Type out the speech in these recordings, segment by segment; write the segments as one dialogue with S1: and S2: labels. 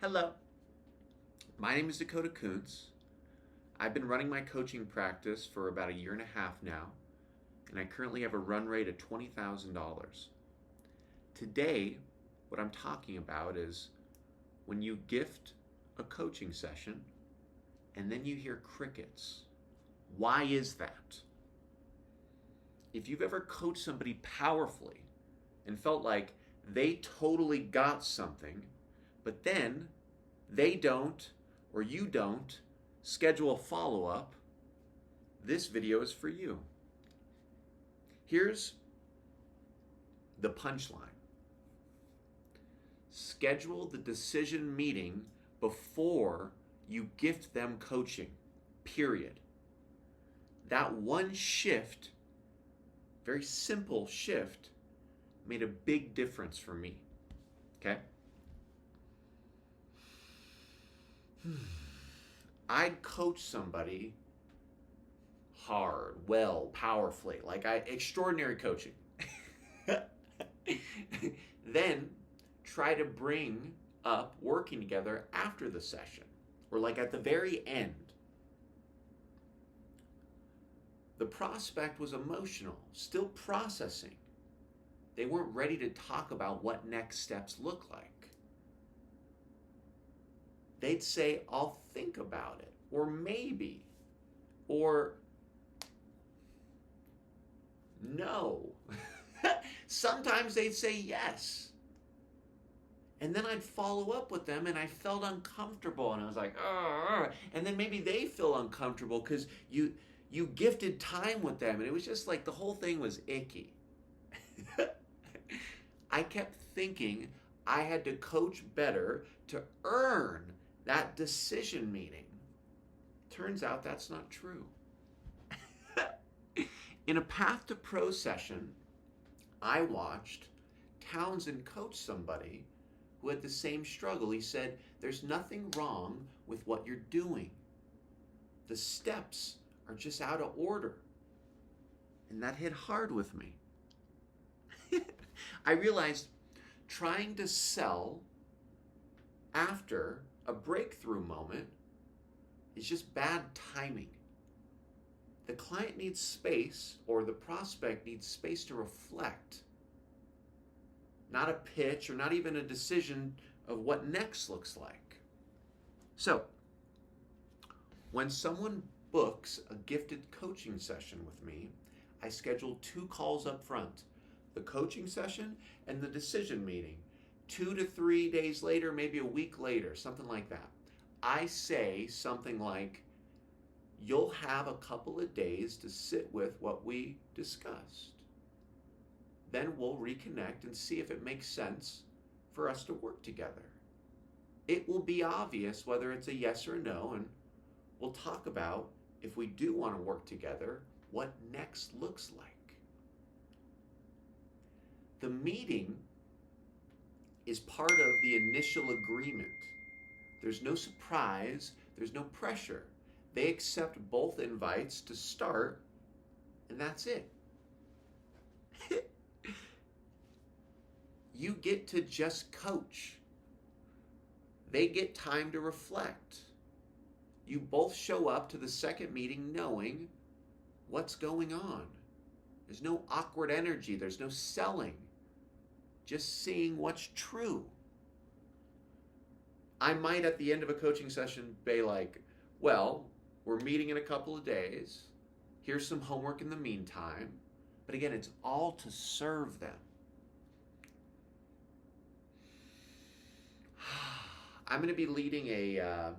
S1: Hello, my name is Dakota Kuntz. I've been running my coaching practice for about a year and a half now, and I currently have a run rate of $20,000. Today, what I'm talking about is when you gift a coaching session and then you hear crickets. Why is that? If you've ever coached somebody powerfully and felt like they totally got something, but then they don't or you don't schedule a follow-up, this video is for you. Here's the punchline. Schedule the decision meeting before you gift them coaching, period. That one shift, very simple shift, made a big difference for me, okay? I'd coach somebody hard, well, powerfully, extraordinary coaching. Then try to bring up working together after the session, or like at the very end. The prospect was emotional, still processing. They weren't ready to talk about what next steps look like. They'd say, I'll think about it, or maybe, or no. Sometimes they'd say yes. And then I'd follow up with them and I felt uncomfortable and I was like, "Argh." And then maybe they feel uncomfortable because you gifted time with them and it was just like the whole thing was icky. I kept thinking I had to coach better to earn that decision meeting. Turns out that's not true. In a Path to Pro session, I watched Townsend coach somebody who had the same struggle. He said, there's nothing wrong with what you're doing. The steps are just out of order. And that hit hard with me. I realized trying to sell after a breakthrough moment is just bad timing. The client needs space, or the prospect needs space to reflect. Not a pitch or not even a decision of what next looks like. So, when someone books a gifted coaching session with me, I schedule 2 calls up front. The coaching session and the decision meeting. 2 to 3 days later, maybe a week later, something like that. I say something like, you'll have a couple of days to sit with what we discussed. Then we'll reconnect and see if it makes sense for us to work together. It will be obvious whether it's a yes or a no, and we'll talk about, if we do want to work together, what next looks like. The meeting is part of the initial agreement. There's no surprise, there's no pressure. They accept both invites to start, and that's it. You get to just coach. They get time to reflect. You both show up to the second meeting knowing what's going on. There's no awkward energy, there's no selling. Just seeing what's true. I might at the end of a coaching session be like, well, we're meeting in a couple of days. Here's some homework in the meantime. But again, it's all to serve them. I'm going to be leading a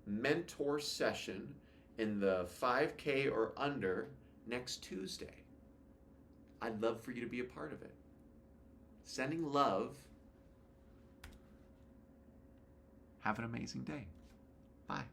S1: mentor session in the 5K or under next Tuesday. I'd love for you to be a part of it. Sending love. Have an amazing day. Bye.